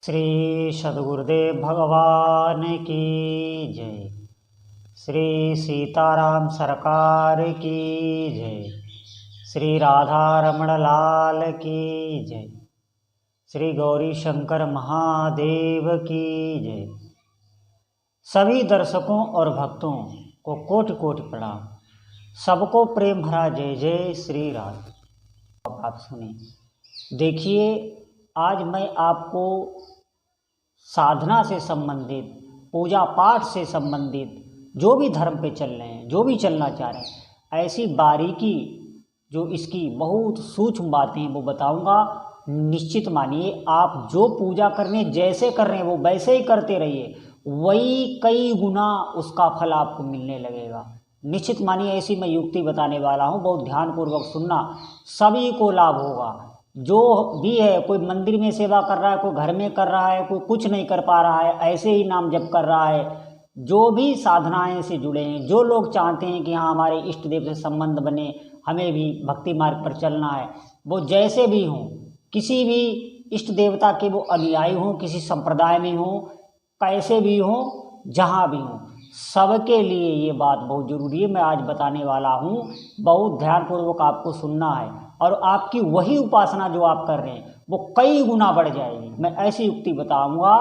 श्री सद्गुरुदेव भगवान की जय। श्री सीताराम सरकार की जय। श्री राधा रमण लाल की जय। श्री गौरी शंकर महादेव की जय। सभी दर्शकों और भक्तों को कोटि कोटि प्रणाम। सबको प्रेम भरा जय जय श्री राम। आप सुने, देखिए, आज मैं आपको साधना से संबंधित, पूजा पाठ से संबंधित, जो भी धर्म पे चल रहे हैं, जो भी चलना चाह रहे हैं, ऐसी बारीकी जो इसकी बहुत सूक्ष्म बातें हैं वो बताऊंगा। निश्चित मानिए, आप जो पूजा करने जैसे कर रहे हैं वो वैसे ही करते रहिए, वही कई गुना उसका फल आपको मिलने लगेगा। निश्चित मानिए, ऐसी मैं युक्ति बताने वाला हूँ, बहुत ध्यानपूर्वक सुनना, सभी को लाभ होगा। जो भी है, कोई मंदिर में सेवा कर रहा है, कोई घर में कर रहा है, कोई कुछ नहीं कर पा रहा है, ऐसे ही नाम जप कर रहा है, जो भी साधनाएं से जुड़े हैं, जो लोग चाहते हैं कि हाँ हमारे इष्ट देव से संबंध बने, हमें भी भक्ति मार्ग पर चलना है, वो जैसे भी हों, किसी भी इष्ट देवता के वो अनुयायी हों, किसी संप्रदाय में हों, कैसे भी हों, जहाँ भी हों, सबके लिए ये बात बहुत ज़रूरी है। मैं आज बताने वाला हूँ, बहुत ध्यानपूर्वक आपको सुनना है, और आपकी वही उपासना जो आप कर रहे हैं वो कई गुना बढ़ जाएगी। मैं ऐसी युक्ति बताऊंगा,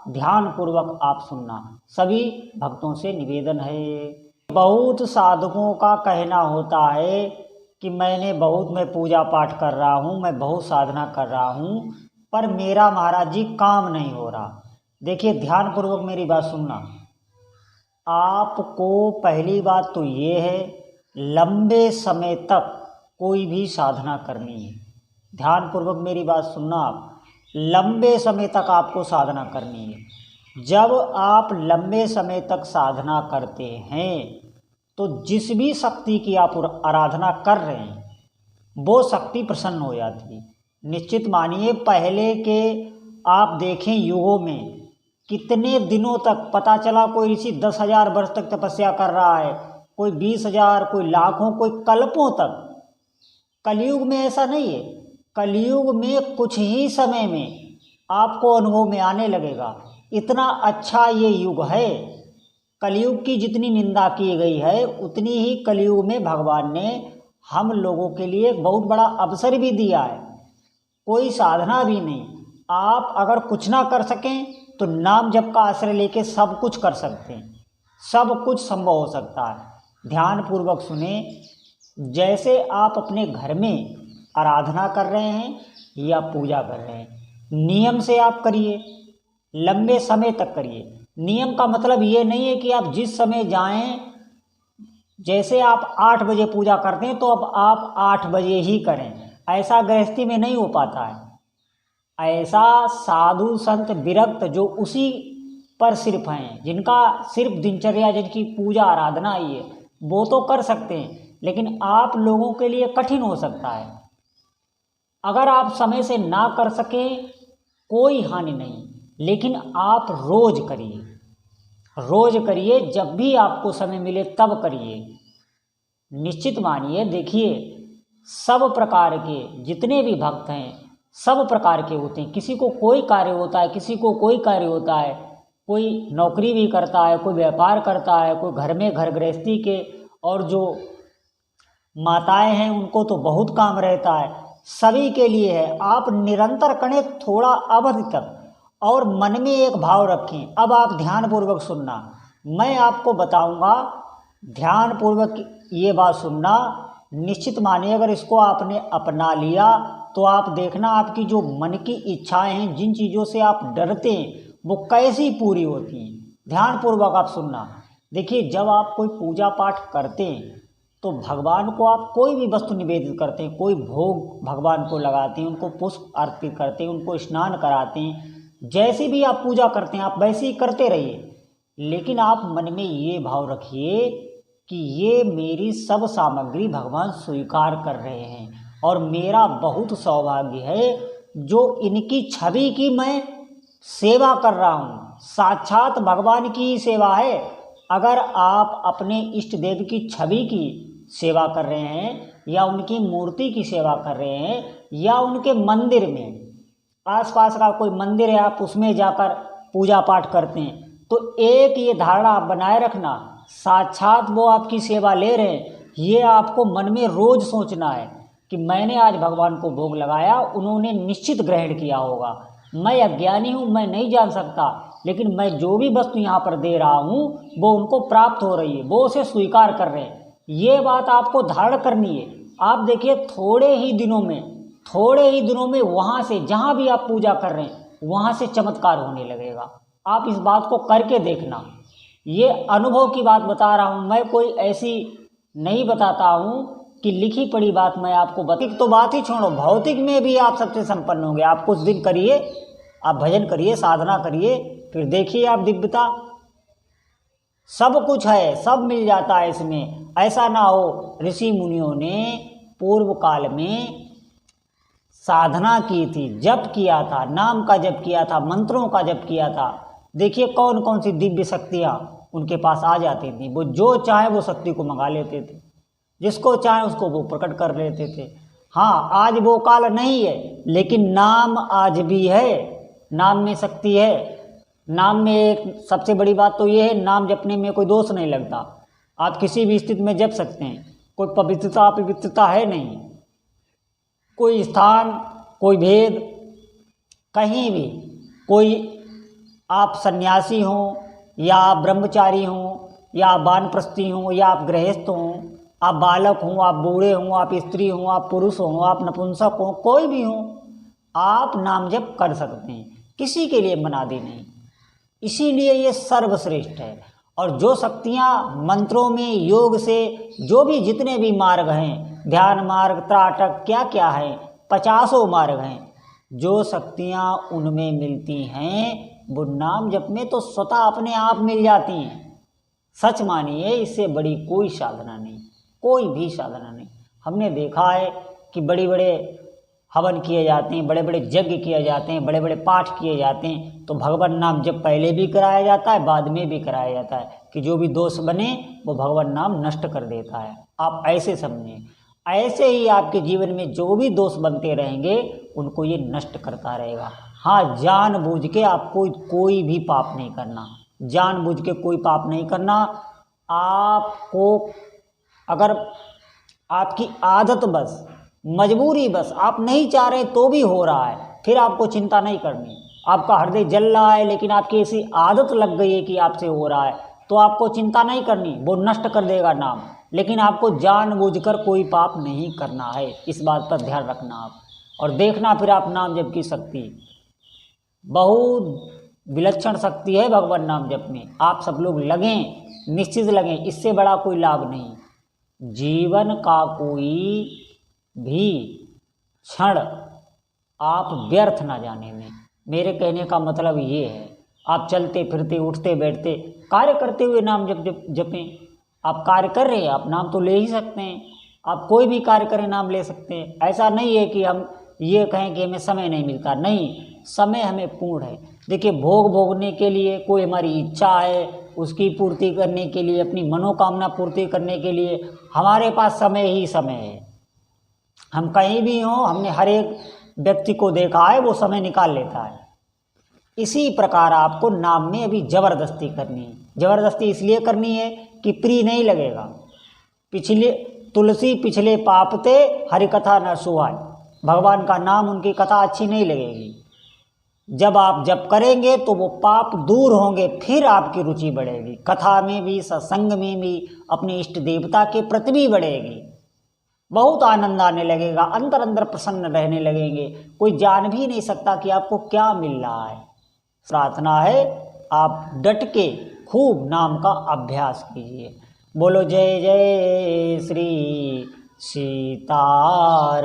ध्यानपूर्वक आप सुनना। सभी भक्तों से निवेदन है। बहुत साधकों का कहना होता है कि मैं पूजा पाठ कर रहा हूँ, मैं बहुत साधना कर रहा हूँ, पर मेरा महाराज जी काम नहीं हो रहा। देखिए, ध्यानपूर्वक मेरी बात सुनना। आपको पहली बात तो ये है, लंबे समय तक कोई भी साधना करनी है। ध्यानपूर्वक मेरी बात सुनना, आप लंबे समय तक आपको साधना करनी है। जब आप लंबे समय तक साधना करते हैं तो जिस भी शक्ति की आप आराधना कर रहे हैं वो शक्ति प्रसन्न हो जाती है। निश्चित मानिए, पहले के आप देखें युगों में कितने दिनों तक, पता चला कोई ऋषि 10,000 वर्ष तक तपस्या कर रहा है, कोई 20,000, कोई लाखों, कोई कल्पों तक। कलयुग में ऐसा नहीं है। कलयुग में कुछ ही समय में आपको अनुभव में आने लगेगा, इतना अच्छा ये युग है। कलयुग की जितनी निंदा की गई है, उतनी ही कलयुग में भगवान ने हम लोगों के लिए एक बहुत बड़ा अवसर भी दिया है। कोई साधना भी नहीं, आप अगर कुछ ना कर सकें तो नाम जप का आश्रय लेके सब कुछ कर सकते हैं, सब कुछ संभव हो सकता है। ध्यानपूर्वक सुने। जैसे आप अपने घर में आराधना कर रहे हैं या पूजा कर रहे हैं, नियम से आप करिए, लंबे समय तक करिए। नियम का मतलब ये नहीं है कि आप जिस समय जाएं, जैसे आप 8 बजे पूजा करते हैं तो अब आप 8 बजे ही करें, ऐसा गृहस्थी में नहीं हो पाता है। ऐसा साधु संत विरक्त जो उसी पर सिर्फ हैं, जिनका सिर्फ दिनचर्या, जिनकी पूजा आराधना ही है, वो तो कर सकते हैं, लेकिन आप लोगों के लिए कठिन हो सकता है। अगर आप समय से ना कर सकें कोई हानि नहीं, लेकिन आप रोज करिए, रोज करिए, जब भी आपको समय मिले तब करिए। निश्चित मानिए, देखिए, सब प्रकार के जितने भी भक्त हैं सब प्रकार के होते हैं। किसी को कोई कार्य होता है, किसी को कोई कार्य होता है, कोई नौकरी भी करता है, कोई व्यापार करता है, कोई घर में घर गृहस्थी के, और जो माताएं हैं उनको तो बहुत काम रहता है। सभी के लिए है। आप निरंतर करें थोड़ा अवधि तक, और मन में एक भाव रखें। अब आप ध्यानपूर्वक सुनना, मैं आपको बताऊंगा, ध्यानपूर्वक ये बात सुनना। निश्चित मानिए, अगर इसको आपने अपना लिया तो आप देखना, आपकी जो मन की इच्छाएं हैं, जिन चीज़ों से आप डरते हैं, वो कैसी पूरी होती हैं। ध्यानपूर्वक आप सुनना। देखिए, जब आप कोई पूजा पाठ करते हैं तो भगवान को आप कोई भी वस्तु निवेदित करते हैं, कोई भोग भगवान को लगाते हैं, उनको पुष्प अर्पित करते हैं, उनको स्नान कराते हैं, जैसी भी आप पूजा करते हैं आप वैसे ही करते रहिए। लेकिन आप मन में ये भाव रखिए कि ये मेरी सब सामग्री भगवान स्वीकार कर रहे हैं, और मेरा बहुत सौभाग्य है जो इनकी छवि की मैं सेवा कर रहा हूँ। साक्षात भगवान की ही सेवा है। अगर आप अपने इष्ट देव की छवि की सेवा कर रहे हैं, या उनकी मूर्ति की सेवा कर रहे हैं, या उनके मंदिर में आसपास का कोई मंदिर है, आप उसमें जाकर पूजा पाठ करते हैं, तो एक ये धारणा आप बनाए रखना, साक्षात वो आपकी सेवा ले रहे हैं, ये आपको मन में रोज सोचना है कि मैंने आज भगवान को भोग लगाया, उन्होंने निश्चित ग्रहण किया होगा। मैं अज्ञानी हूँ, मैं नहीं जान सकता, लेकिन मैं जो भी वस्तु यहाँ पर दे रहा हूँ वो उनको प्राप्त हो रही है, वो उसे स्वीकार कर रहे हैं। ये बात आपको धारण करनी है। आप देखिए थोड़े ही दिनों में वहाँ से जहाँ भी आप पूजा कर रहे हैं वहाँ से चमत्कार होने लगेगा। आप इस बात को करके देखना। ये अनुभव की बात बता रहा हूँ मैं, कोई ऐसी नहीं बताता हूँ कि लिखी पड़ी बात मैं आपको भौतिक तो बात ही छोड़ो, भौतिक में भी आप सबसे संपन्न होंगे। आप कुछ दिन करिए, आप भजन करिए, साधना करिए, फिर देखिए आप दिव्यता। सब कुछ है, सब मिल जाता है इसमें। ऐसा ना हो, ऋषि मुनियों ने पूर्व काल में साधना की थी, जप किया था, नाम का जप किया था, मंत्रों का जप किया था। देखिए कौन कौन सी दिव्य शक्तियाँ उनके पास आ जाती थी। वो जो चाहे वो शक्ति को मंगा लेते थे, जिसको चाहे उसको वो प्रकट कर लेते थे। हाँ, आज वो काल नहीं है, लेकिन नाम आज भी है, नाम में शक्ति है। नाम में एक सबसे बड़ी बात तो ये है, नाम जपने में कोई दोष नहीं लगता। आप किसी भी स्थिति में जप सकते हैं, कोई पवित्रता अपवित्रता है नहीं, कोई स्थान, कोई भेद, कहीं भी। कोई आप सन्यासी हों या आप ब्रह्मचारी हों या आप वानप्रस्थी हों या आप गृहस्थ हों, आप बालक हों, आप बूढ़े हों, आप स्त्री हों, आप पुरुष हों, आप नपुंसक हों, कोई भी हों, आप नाम जप कर सकते हैं। किसी के लिए मनादी नहीं, इसीलिए ये सर्वश्रेष्ठ है। और जो शक्तियाँ मंत्रों में, योग से, जो भी जितने भी मार्ग हैं, ध्यान मार्ग, त्राटक, क्या क्या है, 50 मार्ग हैं, जो शक्तियाँ उनमें मिलती हैं वो नाम जप में तो स्वतः अपने आप मिल जाती हैं। सच मानिए, इससे बड़ी कोई साधना नहीं, कोई भी साधना नहीं। हमने देखा है कि बड़े बड़े हवन किए जाते हैं, बड़े बड़े यज्ञ किए जाते हैं, बड़े बड़े पाठ किए जाते हैं, तो भगवान नाम जब पहले भी कराया जाता है, बाद में भी कराया जाता है कि जो भी दोष बने वो भगवान नाम नष्ट कर देता है। आप ऐसे समझें, ऐसे ही आपके जीवन में जो भी दोष बनते रहेंगे उनको ये नष्ट करता रहेगा। हाँ, जानबूझ के आपको कोई भी पाप नहीं करना, जानबूझ के कोई पाप नहीं करना। आपको अगर आपकी आदत बस, मजबूरी बस, आप नहीं चाह रहे तो भी हो रहा है, फिर आपको चिंता नहीं करनी। आपका हृदय जल रहा है लेकिन आपकी ऐसी आदत लग गई है कि आपसे हो रहा है, तो आपको चिंता नहीं करनी, वो नष्ट कर देगा नाम। लेकिन आपको जानबूझकर कोई पाप नहीं करना है, इस बात पर ध्यान रखना आप। और देखना फिर आप नाम जप की शक्ति, बहुत विलक्षण शक्ति है भगवान नाम जप में। आप सब लोग लगें, निश्चित लगें, इससे बड़ा कोई लाभ नहीं। जीवन का कोई भी क्षण आप व्यर्थ ना जाने में, मेरे कहने का मतलब ये है। आप चलते फिरते, उठते बैठते, कार्य करते हुए नाम जपें। आप कार्य कर रहे हैं, आप नाम तो ले ही सकते हैं। आप कोई भी कार्य करें, नाम ले सकते हैं। ऐसा नहीं है कि हम ये कहें कि हमें समय नहीं मिलता, नहीं, समय हमें पूर्ण है। देखिए, भोग भोगने के लिए कोई हमारी इच्छा है, उसकी पूर्ति करने के लिए, अपनी मनोकामना पूर्ति करने के लिए हमारे पास समय ही समय है। हम कहीं भी हों, हमने हर एक व्यक्ति को देखा है, वो समय निकाल लेता है। इसी प्रकार आपको नाम में अभी जबरदस्ती करनी है। जबरदस्ती इसलिए करनी है कि प्रिय नहीं लगेगा। पिछले तुलसी पिछले पापते, हरि कथा न सुहाय। भगवान का नाम, उनकी कथा अच्छी नहीं लगेगी। जब आप जप करेंगे तो वो पाप दूर होंगे, फिर आपकी रुचि बढ़ेगी, कथा में भी, सत्संग में भी, अपने इष्ट देवता के प्रति भी बढ़ेगी। बहुत आनंद आने लगेगा, अंदर अंदर प्रसन्न रहने लगेंगे। कोई जान भी नहीं सकता कि आपको क्या मिल रहा है। प्रार्थना है आप डट के खूब नाम का अभ्यास कीजिए। बोलो जय जय श्री सीताराम।